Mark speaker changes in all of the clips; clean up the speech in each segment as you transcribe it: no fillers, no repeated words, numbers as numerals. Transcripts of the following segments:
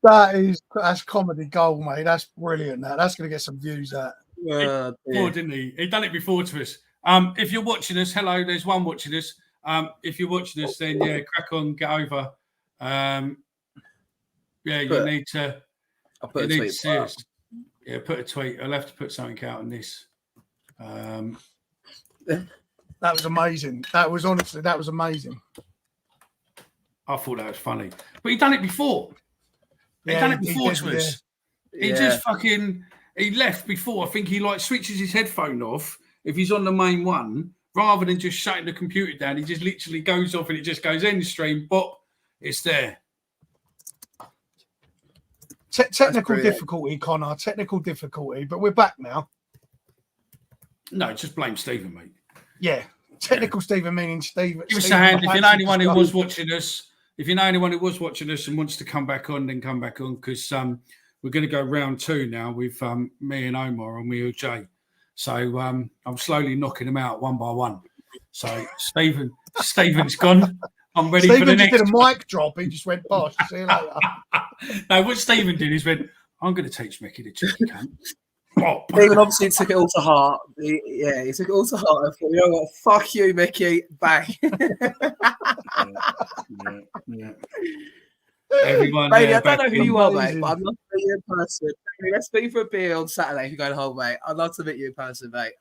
Speaker 1: That's comedy gold, mate. That's brilliant. That's going to get some views.
Speaker 2: Before, didn't he? He done it before to us. If you're watching us, hello. There's one watching us. If you're watching us, then crack on, get over. You need to.
Speaker 3: I'll put a tweet.
Speaker 2: Put a tweet. I'll have to put something out on this.
Speaker 1: That was amazing. That was amazing.
Speaker 2: I thought that was funny, but he done it before. He done it before to us. He just he left before. I think he switches his headphone off if he's on the main one, rather than just shutting the computer down. He just literally goes off and it just goes end stream. Bop, it's there.
Speaker 1: Technical difficulty, Connor. Technical difficulty, but we're back now.
Speaker 2: No, just blame Stephen, mate.
Speaker 1: Yeah, technical Stephen meaning Stephen.
Speaker 2: Give us a hand if you know anyone who was watching us. If you know anyone who was watching us and wants to come back on, then come back on, because we're going to go round 2 now with me and Omar and me and Jay. So I'm slowly knocking them out one by one. So Stephen's gone. I'm ready for the next.
Speaker 1: Stephen did a mic drop. He just went, "Bosh, see you later."
Speaker 2: No, what Stephen did is went, "I'm going to teach Mickey the trick, cunt."
Speaker 3: Stephen obviously took it all to heart. He took it all to heart. I thought, you know what? Fuck you, Mickey. Bang.
Speaker 2: Yeah. Everyone,
Speaker 3: Baby, I don't know who you are, mate, but I'd love to meet you in person. Let's meet for a beer on Saturday if you're going home, mate. I'd love to meet you in person, mate.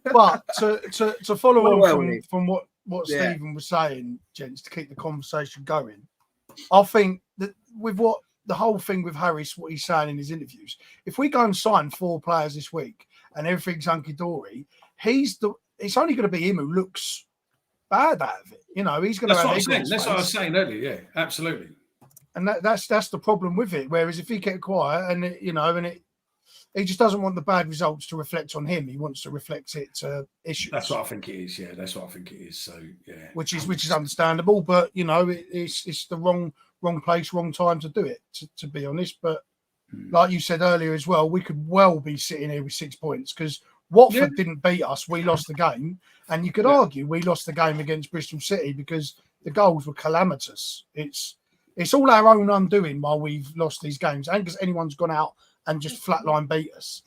Speaker 1: But to follow on from what Stephen was saying, gents, to keep the conversation going, I think that with what the whole thing with Harris, what he's saying in his interviews, if we go and sign 4 players this week and everything's hunky-dory, it's only going to be him who looks bad out of it. You know, he's going to have
Speaker 2: That's what I was saying earlier. Yeah, absolutely.
Speaker 1: And that's the problem with it. Whereas if he kept quiet and he just doesn't want the bad results to reflect on him. He wants to reflect it to issues.
Speaker 2: That's what I think it is. Yeah, that's what I think it is. So yeah,
Speaker 1: which is understandable, but it's the wrong place, wrong time to do it. To be honest, but like you said earlier as well, we could well be sitting here with 6 points because Watford didn't beat us. We lost the game, and you could argue we lost the game against Bristol City because the goals were calamitous. It's all our own undoing while we've lost these games, and because anyone's gone out and just flatline beat us.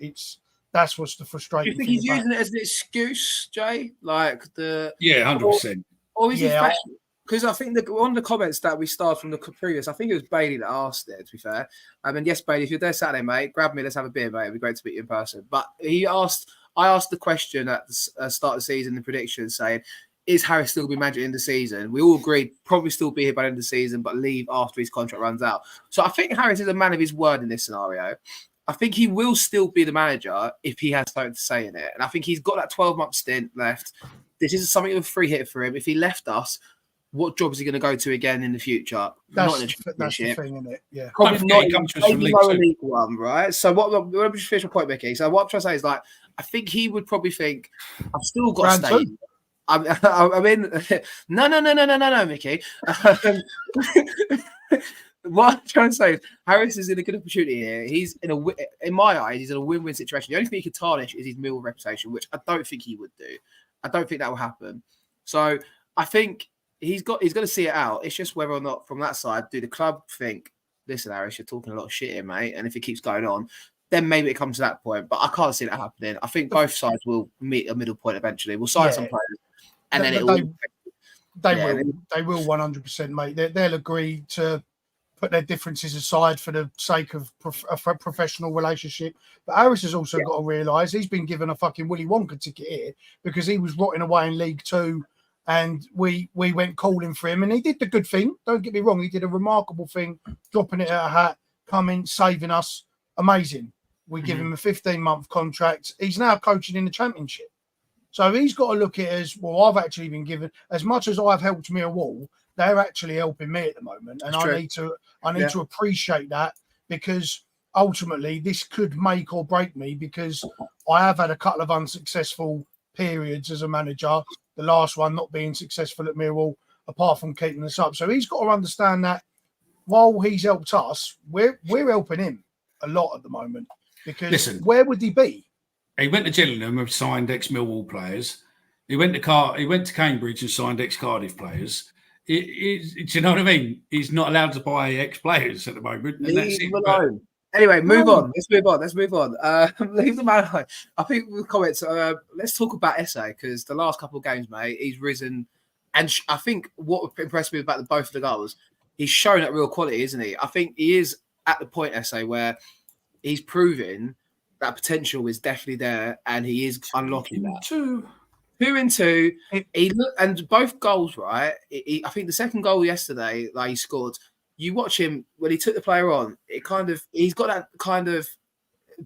Speaker 1: That's what's the frustrating thing.
Speaker 3: Do you think he's using it as an excuse, Jay?
Speaker 2: 100%.
Speaker 3: Or is he fashion? Because I think one of the comments that we started from the previous, I think it was Bailey that asked it, to be fair. And yes, Bailey, if you're there Saturday, mate, grab me, let's have a beer, mate. It'd be great to meet you in person. But I asked the question at the start of the season, the prediction, saying, is Harris still going to be manager in the season? We all agreed probably still be here by the end of the season, but leave after his contract runs out. So I think Harris is a man of his word in this scenario. I think he will still be the manager if he has something to say in it. And I think he's got that 12-month stint left. This is something of a free hit for him. If he left us, what job is he going to go to again in the future?
Speaker 1: That's the thing, isn't it? Yeah.
Speaker 3: Probably not maybe lower league one, right? So let me just finish my point, Mickey. So what I'm trying to say is, I think he would probably think, I've still got to stay. I'm in. No, Mickey. What I'm trying to say is Harris is in a good opportunity here. He's in my eyes, he's in a win-win situation. The only thing he could tarnish is his Millwall reputation, which I don't think he would do. I don't think that will happen. So I think he's got to see it out. It's just whether or not from that side do the club think, listen, Harris, you're talking a lot of shit here, mate. And if it keeps going on, then maybe it comes to that point. But I can't see that happening. I think both sides will meet a middle point eventually. We'll sign some players. And then
Speaker 1: they will 100%, mate. They'll agree to put their differences aside for the sake of a professional relationship. But Harris has also got to realise he's been given a fucking Willy Wonka ticket here because he was rotting away in League Two, and we went calling for him, and he did the good thing. Don't get me wrong, he did a remarkable thing, dropping it at a hat, coming, saving us. Amazing. We give him a 15-month contract. He's now coaching in the Championship. So he's got to look at it as, well, I've actually been given, as much as I've helped Millwall, they're actually helping me at the moment. And I need to appreciate that, because ultimately this could make or break me, because I have had a couple of unsuccessful periods as a manager, the last one not being successful at Millwall, apart from keeping us up. So he's got to understand that while he's helped us, we're helping him a lot at the moment, because where would he be?
Speaker 2: He went to Gillingham and signed ex-Millwall players. He went to Cambridge and signed ex-Cardiff players. do you know what I mean? He's not allowed to buy ex-players at the moment. And that's
Speaker 3: Leave
Speaker 2: it.
Speaker 3: them alone. Anyway, move on. Let's move on. Leave them alone. I think with comments, let's talk about SA because the last couple of games, mate, he's risen. And I think what impressed me about both of the goals, he's shown that real quality, isn't he? I think he is at the point, SA, where he's proving that potential is definitely there and he is unlocking that. 2-2. And both goals, right? I think the second goal yesterday, like he scored, you watch him when he took the player on, he's got that kind of,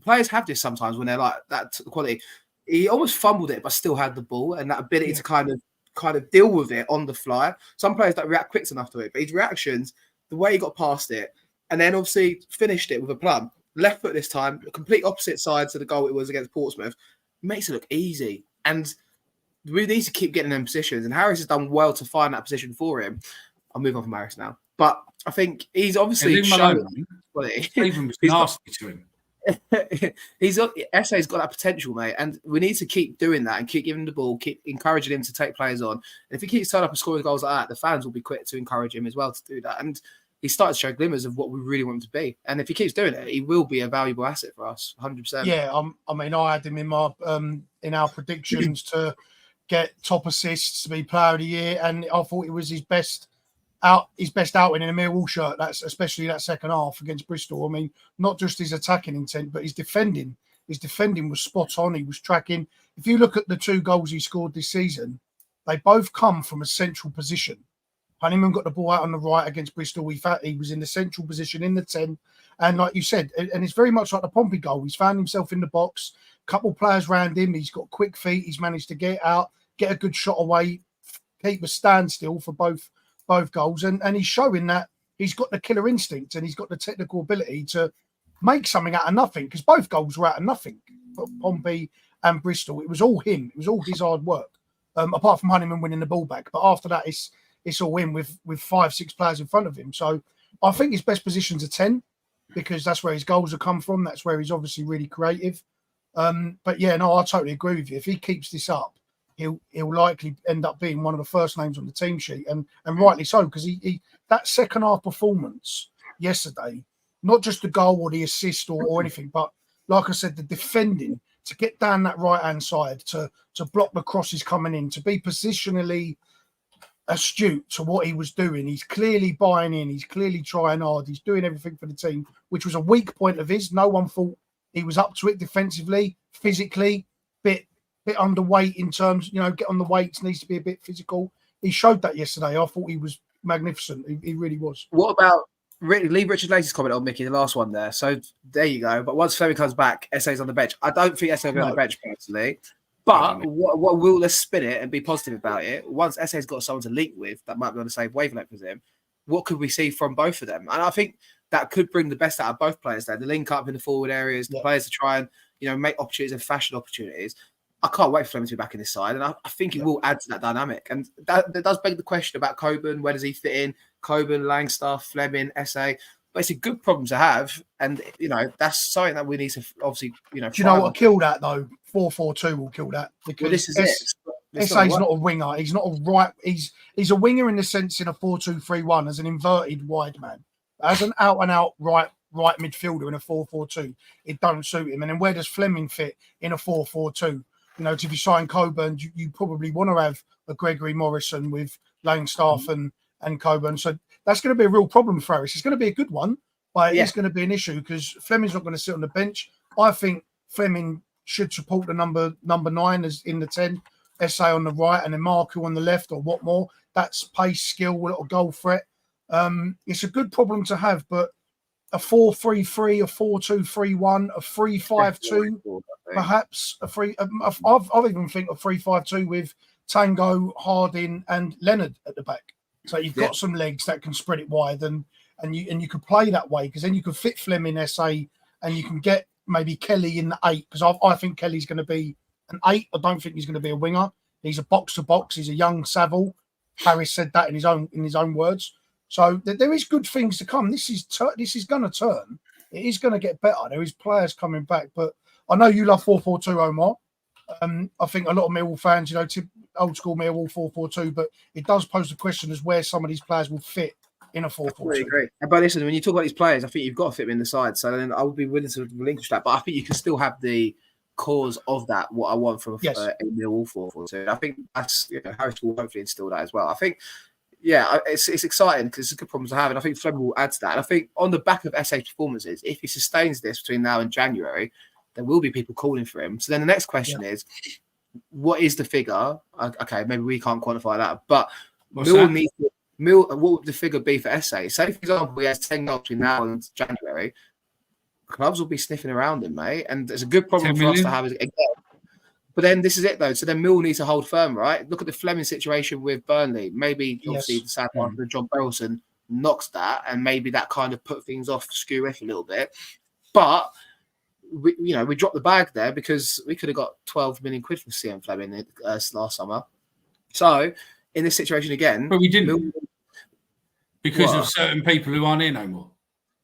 Speaker 3: players have this sometimes when they're like that quality. He almost fumbled it, but still had the ball and that ability to kind of deal with it on the fly. Some players don't react quick enough to it, but his reactions, the way he got past it, and then obviously finished it with a plum. Left foot this time, complete opposite side to the goal it was against Portsmouth, makes it look easy. And we need to keep getting them positions. And Harris has done well to find that position for him. I'll move on from Harris now. But I think he's obviously shown
Speaker 2: Stephen was nasty to him.
Speaker 3: SA's got that potential, mate, and we need to keep doing that and keep giving him the ball, keep encouraging him to take players on. And if he keeps turning up and scoring goals like that, the fans will be quick to encourage him as well to do that. And he started to show glimmers of what we really want him to be. And if he keeps doing it, he will be a valuable asset for us, 100%.
Speaker 1: Yeah, I mean, I had him in my in our predictions to get top assists, to be player of the year, and I thought it was his best outing in a Millwall shirt. That's especially that second half against Bristol. I mean, not just his attacking intent, but his defending. His defending was spot on. He was tracking. If you look at the 2 goals he scored this season, they both come from a central position. Honeyman got the ball out on the right against Bristol. He was in the central position in the 10. And like you said, and it's very much like the Pompey goal. He's found himself in the box, couple players around him. He's got quick feet. He's managed to get out, get a good shot away, keep a standstill for both goals. And he's showing that he's got the killer instinct and he's got the technical ability to make something out of nothing, because both goals were out of nothing. Pompey and Bristol, it was all him. It was all his hard work, apart from Honeyman winning the ball back. But after that, it's all him with 5-6 players in front of him. So I think his best position's a 10 because that's where his goals have come from. That's where he's obviously really creative. But yeah, no, I totally agree with you. If he keeps this up, he'll likely end up being one of the first names on the team sheet, and rightly so, because he that second half performance yesterday, not just the goal or the assist or anything, but like I said, the defending, to get down that right hand side, to block the crosses coming in, to be positionally astute to what he was doing. He's clearly buying in. He's clearly trying hard. He's doing everything for the team, which was a weak point of his. No one thought he was up to it defensively, physically, bit underweight in terms, get on the weights, needs to be a bit physical. He showed that yesterday. I thought he was magnificent. He really was.
Speaker 3: What about leave Richard Lacey's comment on Mickey, the last one there? So there you go. But once Fleming comes back, SA's on the bench. I don't think SA will be on the bench personally. But let's spin it and be positive about it. Once SA's got someone to link with that might be on the same wavelength as him, what could we see from both of them? And I think that could bring the best out of both players there. The link up in the forward areas, the players to try and make opportunities and fashion opportunities. I can't wait for Fleming to be back in this side, and I think it will add to that dynamic. And that does beg the question about Coburn. Where does he fit in? Coburn, Langstaff, Fleming, SA. But it's a good problem to have, and that's something that we need to obviously
Speaker 1: Do you know what will kill that though? 4-4-2 will kill that, because
Speaker 3: this is it.
Speaker 1: SA's not a winger. He's not a right. He's a winger in the sense in a 4-2-3-1 as an inverted wide man. As an out and out right midfielder in a 4-4-2, it don't suit him. And then where does Fleming fit in a 4-4-2? If you sign Coburn, you probably want to have a Gregory Morrison with Langstaff and Coburn. So that's going to be a real problem for Harris. It's going to be a good one, but it's going to be an issue because Fleming's not going to sit on the bench. I think Fleming should support the number 9 as in the 10, SA on the right, and then Marku on the left, or what more. That's pace, skill, a little goal threat. It's a good problem to have, but a 4-3-3, a 4-2-3-1, a 3-5-2, perhaps a three. I've even think a 3-5-2 with Tango, Harding, and Leonard at the back. So you've got some legs that can spread it wide, and you could play that way, because then you could fit Fleming SA, and you can get maybe Kelly in the 8, because I think Kelly's going to be an 8. I don't think he's going to be a winger. He's a box to box. He's a young Savile. Harris said that in his own words. So there is good things to come. This is going to turn. It is going to get better. There is players coming back. But I know you love 4-4-2, Omar. I think a lot of Millwall fans, old school Millwall 4-4-2, but it does pose the question as where some of these players will fit in a 4-4-2.
Speaker 3: I agree. But listen, when you talk about these players, I think you've got to fit them in the side. So then I would be willing to relinquish that. But I think you can still have the cause of that, what I want from a Millwall 4-4-2. I think that's, Harris will hopefully instill that as well. I think, it's exciting because it's a good problem to have. And I think Flem will add to that. And I think on the back of SA's performances, if he sustains this between now and January, there will be people calling for him. So then the next question is, what is the figure? Okay, maybe we can't quantify that, but what would the figure be for SA? Say, for example, he has 10 goals between now and January. Clubs will be sniffing around him, mate. And it's a good problem for us to have again. But then this is it, though. So then Mill needs to hold firm, right? Look at the Fleming situation with Burnley. Maybe, obviously, the sad part that John Berylson knocks that, and maybe that kind of put things off Skew F a little bit. But we dropped the bag there because we could have got 12 million quid from CM Fleming last summer. So in this situation again,
Speaker 2: but we didn't because of certain people who aren't here no more.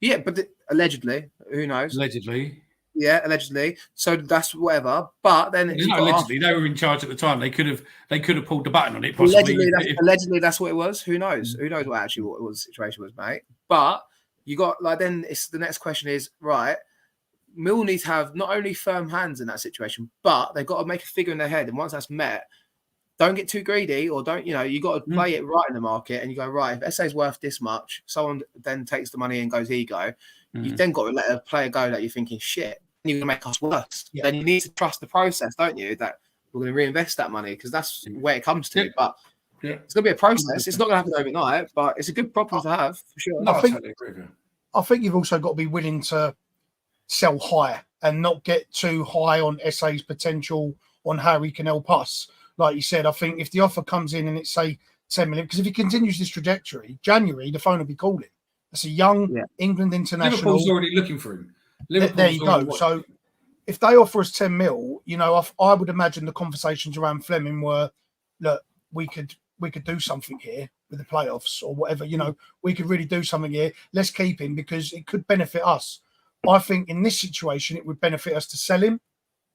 Speaker 3: Yeah, but allegedly, who knows?
Speaker 2: Allegedly.
Speaker 3: Yeah, allegedly. So that's whatever. But then
Speaker 2: it's not allegedly. They were in charge at the time. They could have pulled the button on it. Possibly.
Speaker 3: Allegedly, that's what it was. Who knows? Who knows what the situation was, mate? But you got then. It's the next question is right. Mill needs to have not only firm hands in that situation, but they've got to make a figure in their head. And once that's met, don't get too greedy, or don't, you got to play it right in the market. And you go, right, if SA's worth this much, someone then takes the money and goes, here you go. You've then got to let a player go that you're thinking, shit, you're going to make us worse. Yeah. Then you need to trust the process, don't you? That we're going to reinvest that money because that's where it comes to. But it's going to be a process. It's not going to happen overnight, but it's a good problem to have for sure.
Speaker 1: I think you've also got to be willing to sell high and not get too high on SA's potential on how he can help us. Like you said, I think if the offer comes in and it's say 10 million, because if he continues this trajectory, January, the phone will be calling. That's a young England international.
Speaker 2: Liverpool's already looking for him.
Speaker 1: There you go. So if they offer us 10 mil, I would imagine the conversations around Fleming were, look, we could do something here with the playoffs or whatever. We could really do something here. Let's keep him because it could benefit us. I think in this situation, it would benefit us to sell him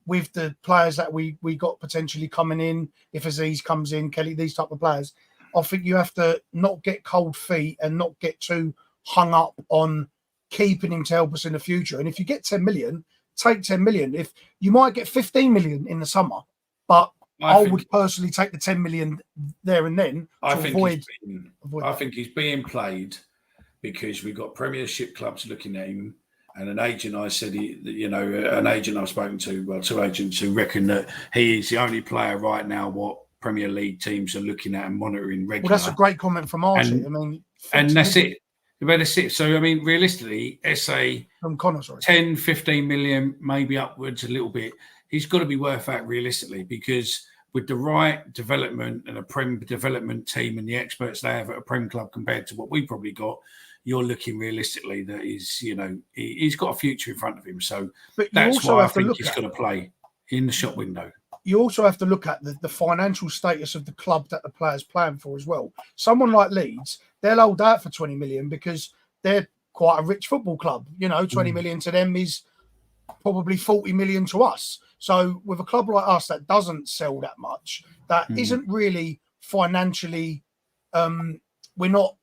Speaker 1: with the players that we got potentially coming in. If Aziz comes in, Kelly, these type of players, I think you have to not get cold feet and not get too hung up on keeping him to help us in the future. And if you get 10 million, take 10 million. If you might get 15 million in the summer, but I would personally take the 10 million there and then. I
Speaker 2: think he's being played because we've got Premiership clubs looking at him. And an agent, I said, an agent I've spoken to, two agents who reckon that he is the only player right now what Premier League teams are looking at and monitoring regularly.
Speaker 1: Well, that's a great comment from Archie.
Speaker 2: And that's it. That's it. So, realistically, SA
Speaker 1: from Connor,
Speaker 2: 10, 15 million, maybe upwards a little bit. He's got to be worth that realistically because with the right development and a Prem development team and the experts they have at a Prem club compared to what we probably got, you're looking realistically that he's got a future in front of him. So that's why I think he's going to play in the shop window.
Speaker 1: You also have to look at the financial status of the club that the player's playing for as well. Someone like Leeds, they'll hold out for 20 million because they're quite a rich football club. 20 million to them is probably 40 million to us. So with a club like us that doesn't sell that much, that isn't really financially, we're not,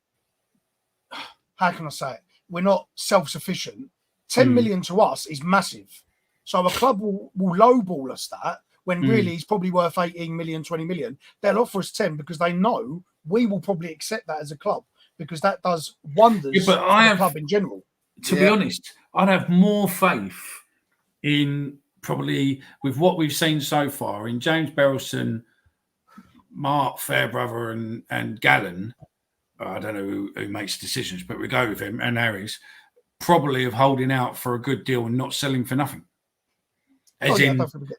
Speaker 1: how can I say it? We're not self-sufficient. 10 million to us is massive. So a club will lowball us that when really he's probably worth 18 million, 20 million. They'll offer us 10 because they know we will probably accept that as a club because that does wonders for the club in general.
Speaker 2: To be honest, I'd have more faith in probably with what we've seen so far in James Berylson, Mark Fairbrother and Gallen. I don't know who makes decisions, but we go with him and Harris, probably of holding out for a good deal and not selling for nothing.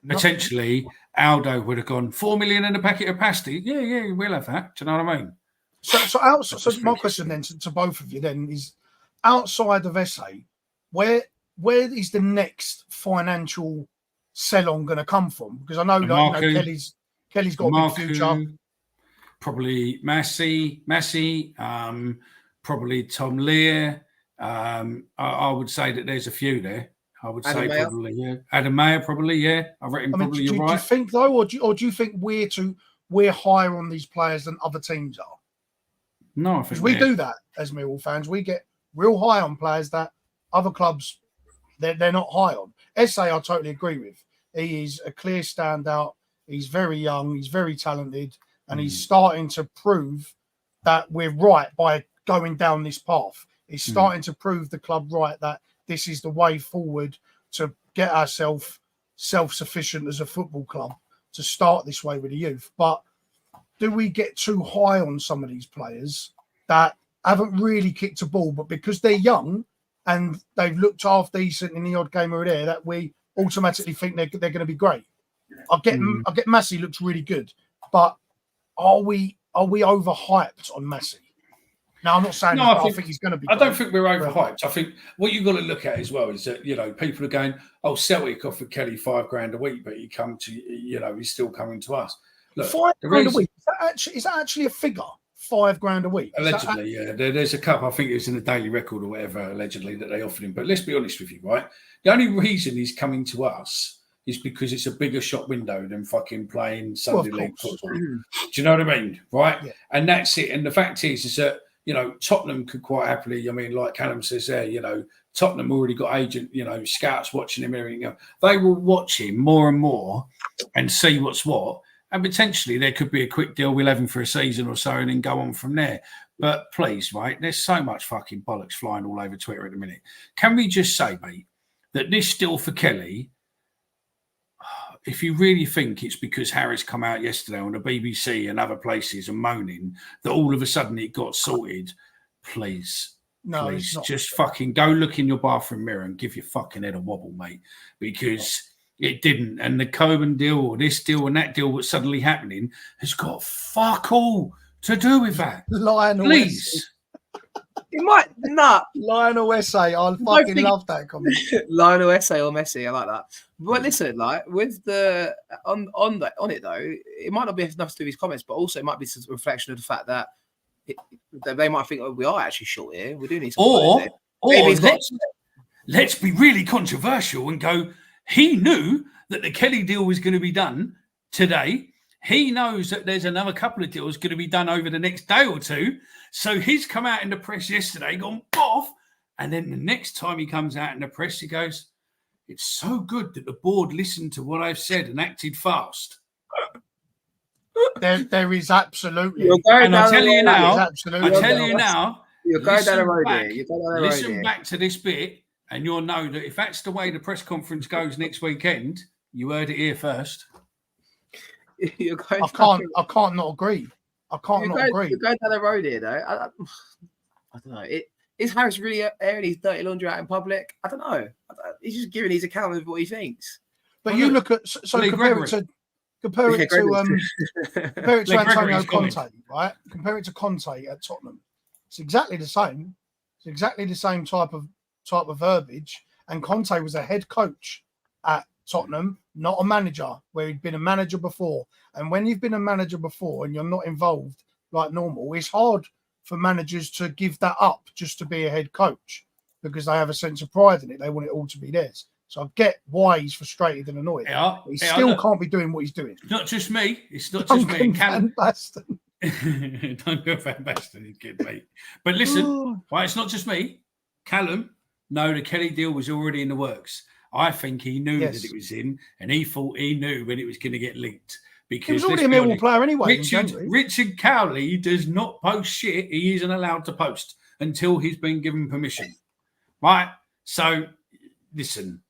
Speaker 2: Potentially, Aldo would have gone 4 million in a packet of pasty. Yeah, we'll have that. Do you know what I mean?
Speaker 1: So my question then to both of you then is, outside of SA, where is the next financial sell-on going to come from? Because I know Kelly's got a big future.
Speaker 2: Probably Massey, probably Tom Lear. I would say that there's a few there. I would
Speaker 3: Adam
Speaker 2: say
Speaker 3: Mayer?
Speaker 2: probably, yeah. Adam Mayer, probably, yeah. I reckon probably you're
Speaker 1: do
Speaker 2: right.
Speaker 1: you think though, or do you think we're higher on these players than other teams are?
Speaker 2: No, I
Speaker 1: Because
Speaker 2: think
Speaker 1: we do that as Millwall fans. We get real high on players that other clubs they're not high on. SA, I totally agree with. He is a clear standout. He's very young. He's very talented, and he's starting to prove that we're right by going down this path. He's starting to prove the club right that this is the way forward to get ourselves self-sufficient as a football club, to start this way with the youth. But do we get too high on some of these players that haven't really kicked a ball, but because they're young and they've looked half decent in the odd game or there, that we automatically think they're going to be great? I get Massey looks really good, but are we overhyped on Massey? Now, I'm not saying I think he's going to be.
Speaker 2: I don't think we're overhyped. I think what you've got to look at as well is that, you know, people are going, oh, Celtic offered Kelly $5,000 a week, but he come to, you know, he's still coming to us. Look,
Speaker 1: $5,000 a week. Is that actually a figure? $5,000 a week?
Speaker 2: Allegedly, yeah. There's a couple, I think it was in the Daily Record or whatever, allegedly, that they offered him. But let's be honest with you, right? The only reason he's coming to us is because it's a bigger shop window than fucking playing Sunday league football. Do you know what I mean? Right? Yeah. And that's it. And the fact is that, you know, Tottenham could quite happily, I mean, like Callum says there, you know, Tottenham already got agent, you know, scouts watching him and everything else. They will watch him more and more and see what's what. And potentially there could be a quick deal. We'll have him for a season or so and then go on from there. But please, right, there's so much fucking bollocks flying all over Twitter at the minute. Can we just say, mate, that this deal for Kelly, if you really think it's because Harris come out yesterday on the BBC and other places and moaning that all of a sudden it got sorted, please, just fucking go look in your bathroom mirror and give your fucking head a wobble, mate, because it didn't. And the Coburn deal or this deal and that deal what's suddenly happening has got fuck all to do with that.
Speaker 1: Lionel
Speaker 2: please.
Speaker 3: It might not.
Speaker 1: Lionel Essay. I fucking love that comment.
Speaker 3: Lionel Essay or Messi. I like that. But listen, like with the on it though, it might not be enough to do with his comments, but also it might be a reflection of the fact that they might think, oh, we are actually short here. We do need some.
Speaker 2: Or let's be really controversial and go. He knew that the Kelly deal was going to be done today. He knows that there's another couple of deals going to be done over the next day or two. So he's come out in the press yesterday, gone off. And then the next time he comes out in the press, he goes, it's so good that the board listened to what I've said and acted fast.
Speaker 1: There is absolutely.
Speaker 2: And I tell you now,
Speaker 3: you're going down the road here.
Speaker 2: Listen back to this bit and you'll know that if that's the way the press conference goes next weekend, you heard it here first.
Speaker 1: I can't not agree. I can't not agree.
Speaker 3: You're going down the road here, though. I don't know. Is Harris really airing his dirty laundry out in public? I don't know. He's just giving his account of what he thinks.
Speaker 1: But you look at compare it to Antonio Conte, right? Compare it to Conte at Tottenham. It's exactly the same. It's exactly the same type of verbiage. And Conte was a head coach at Tottenham, not a manager, where he'd been a manager before. And when you've been a manager before and you're not involved like normal, it's hard for managers to give that up just to be a head coach because they have a sense of pride in it. They want it all to be theirs. So I get why he's frustrated and annoyed. He still can't be doing what he's doing.
Speaker 2: It's not just me. It's not just me.
Speaker 1: Van Basten.
Speaker 2: Duncan Van Basten is good, mate. But listen, why it's not just me. Callum, no, the Kelly deal was already in the works. I think he knew that it was in, and he thought he knew when it was going to get leaked. Because
Speaker 1: he was already a Millwall player anyway.
Speaker 2: Richard Cowley does not post shit. He isn't allowed to post until he's been given permission. Right? So, listen.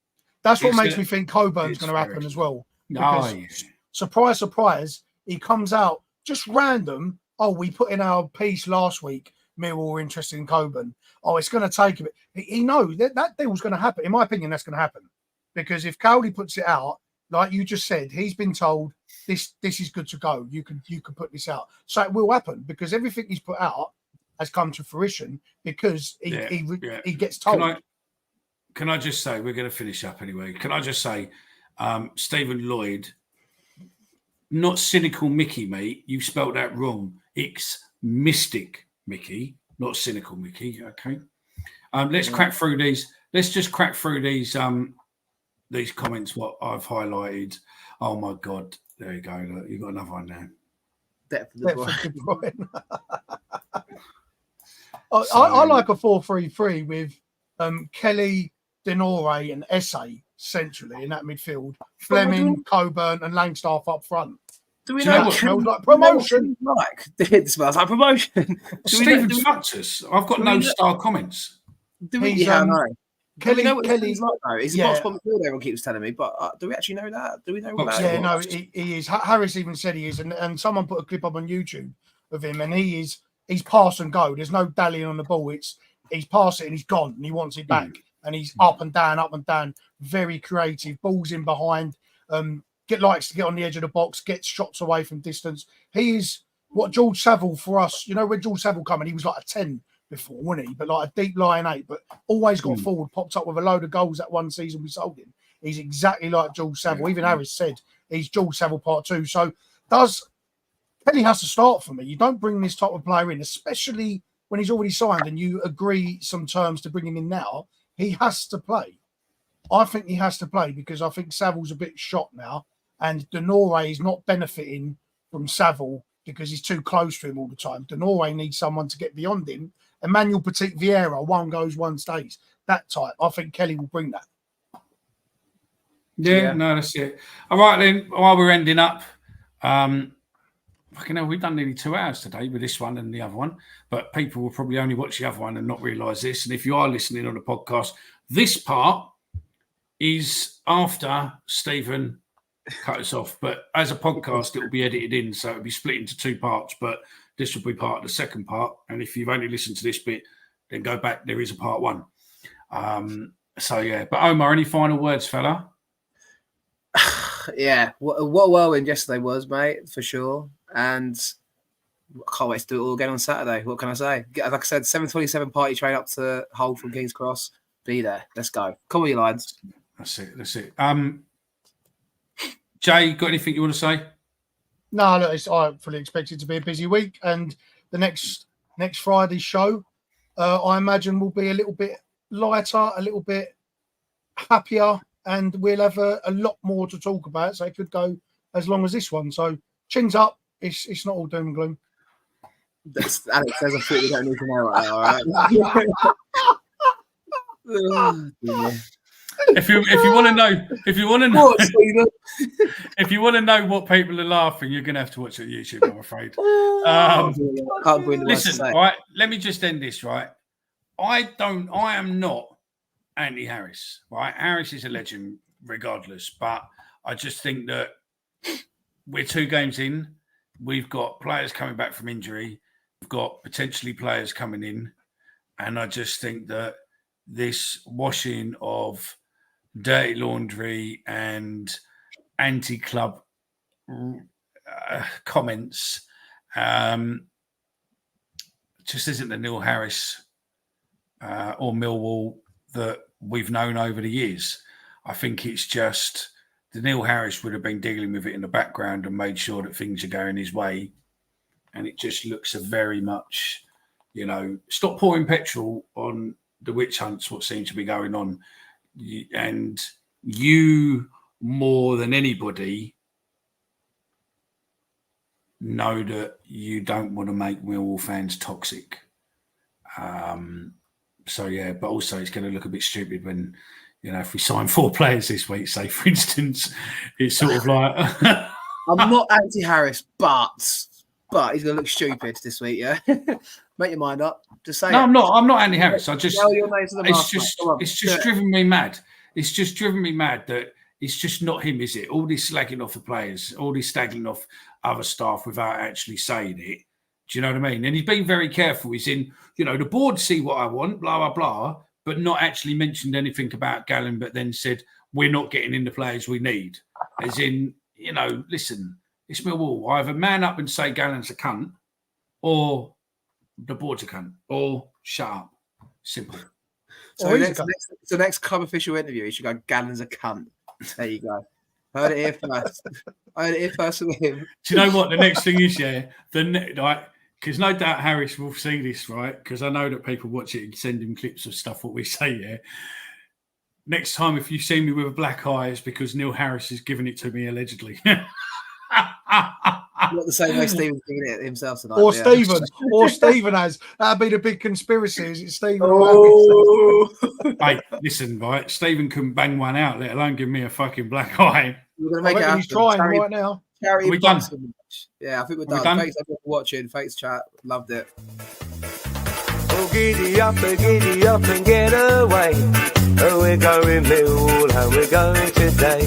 Speaker 1: That's what makes me think Coburn's going to happen as well. Because surprise, surprise, he comes out just random. Oh, we put in our piece last week. Millwall were interested in Coburn. Oh, it's going to take a bit. He knows that deal's going to happen. In my opinion, that's going to happen. Because if Cowley puts it out, like you just said, he's been told this is good to go. You can put this out. So it will happen because everything he's put out has come to fruition because he gets told.
Speaker 2: Can I just say, we're going to finish up anyway. Can I just say, Stephen Lloyd, not cynical Mickey, mate. You spelled that wrong. It's Mystic Mickey, not cynical Mickey. Okay. Let's crack through these. Let's just crack through these these comments, what I've highlighted. Oh my God. There you go. Look, you've got another one there.
Speaker 3: Depth of
Speaker 1: De
Speaker 3: Bruyne.
Speaker 1: I like a 4-3-3 with Kelly, Denore, and Esse centrally in that midfield. Fleming, Coburn, and Langstaff up front.
Speaker 3: Do we
Speaker 2: Do you know
Speaker 3: know
Speaker 2: what
Speaker 1: smells like promotion?
Speaker 3: Like it smells like promotion.
Speaker 2: Stephen's fucked us. I've got no star comments.
Speaker 3: Do we?
Speaker 1: He's,
Speaker 3: Yeah, I know.
Speaker 1: Kelly,
Speaker 3: do we know what
Speaker 1: Kelly,
Speaker 3: he's like though? He's a box midfielder. Everyone keeps telling me, but do we actually know that? Do we know about
Speaker 1: yeah,
Speaker 3: it?
Speaker 1: no, he is. Harris even said he is, and someone put a clip up on YouTube of him, and he's pass and go. There's no dallying on the ball. He's pass it and he's gone, and he wants it back, and he's up and down. Very creative. Balls in behind. Likes to get on the edge of the box, gets shots away from distance. He is what George Savile for us. You know, when George Savile came in, he was like a 10 before, wasn't he? But like a deep lying 8, but always got forward, popped up with a load of goals that one season we sold him. He's exactly like George Savile. Even Harris said he's George Savile part 2. So Kelly has to start for me. You don't bring this type of player in, especially when he's already signed and you agree some terms to bring him in now. He has to play. I think he has to play because I think Savile's a bit shot now, and Denore is not benefiting from Savile because he's too close to him all the time. Denore needs someone to get beyond him. Emmanuel Petit Vieira, one goes, one stays. That type. I think Kelly will bring that.
Speaker 2: Yeah, no, that's it. All right, then, while we're ending up, fucking hell, we've done nearly 2 hours today with this one and the other one, but people will probably only watch the other one and not realise this. And if you are listening on the podcast, this part is after Stephen cut us off, but as a podcast, it will be edited in, so it'll be split into 2 parts, but this will be part of the second part. And if you've only listened to this bit, then go back. There is a part 1. So, yeah. But Omar, any final words, fella?
Speaker 3: Yeah. What a whirlwind yesterday was, mate, for sure. And I can't wait to do it all again on Saturday. What can I say? Like I said, 7:27 party train up to Hull from King's Cross. Be there. Let's go. Come on, you lads.
Speaker 2: That's it. Jay, got anything you want to say?
Speaker 1: No, look, I fully expect it to be a busy week, and the next Friday's show, I imagine, will be a little bit lighter, a little bit happier, and we'll have a lot more to talk about. So it could go as long as this one. So chins up. It's not all doom and gloom.
Speaker 3: Alex says I thought we don't need to know right now, all right?
Speaker 2: If you want to know what people are laughing, you're going to have to watch it on YouTube, I'm afraid.
Speaker 3: Can't bring the
Speaker 2: listen, all right, let me just end this, right? I am not anti-Harris, right? Harris is a legend regardless, but I just think that we're 2 games in. We've got players coming back from injury. We've got potentially players coming in. And I just think that this washing of dirty laundry and anti-club comments just isn't the Neil Harris or Millwall that we've known over the years. I think it's just the Neil Harris would have been dealing with it in the background and made sure that things are going his way. And it just looks a very much, stop pouring petrol on the witch hunts, what seems to be going on. And you, more than anybody, know that you don't want to make Millwall fans toxic. So, yeah, but also it's going to look a bit stupid when, if we sign 4 players this week, say, for instance, it's sort of like...
Speaker 3: I'm not anti-Harris, but he's going to look stupid this week, yeah? Make your mind up. Just say
Speaker 2: I'm not anti-Harris. I just...
Speaker 3: It's
Speaker 2: just driven me mad. It's just driven me mad that it's just not him, is it? All this slagging off the players, all this slagging off other staff without actually saying it. Do you know what I mean? And he's been very careful. He's in, the board see what I want, blah, blah, blah, but not actually mentioned anything about Gallen, but then said, we're not getting in the players we need. As in, listen, it's Millwall. Either man up and say Gallen's a cunt, or the board's a cunt, or shut up. Simple.
Speaker 3: So next club official interview, you should go, Gallen's a cunt. There you go. Heard it here first. Heard it here first with him.
Speaker 2: Do you know what? The next thing is, because no doubt Harris will see this, right? Because I know that people watch it and send him clips of stuff what we say, yeah. next time if you see me with a black eye, it's because Neil Harris is giving it to me allegedly.
Speaker 3: Not the same way Stephen's doing it himself tonight.
Speaker 1: Or Stephen has. That'd be the big conspiracy. Is it Stephen?
Speaker 3: Oh.
Speaker 2: Hey, listen, right? Stephen couldn't bang one out, let alone give me a fucking black eye.
Speaker 3: We're gonna make it happen.
Speaker 1: He's trying right now.
Speaker 3: Charity
Speaker 2: we done?
Speaker 3: Yeah, I think we're
Speaker 2: Are we
Speaker 3: done.
Speaker 2: done?
Speaker 3: Thanks everyone for watching. Thanks, chat. Loved it.
Speaker 4: Oh, giddy up and get away. Oh, we're going Millwall, and we're going today.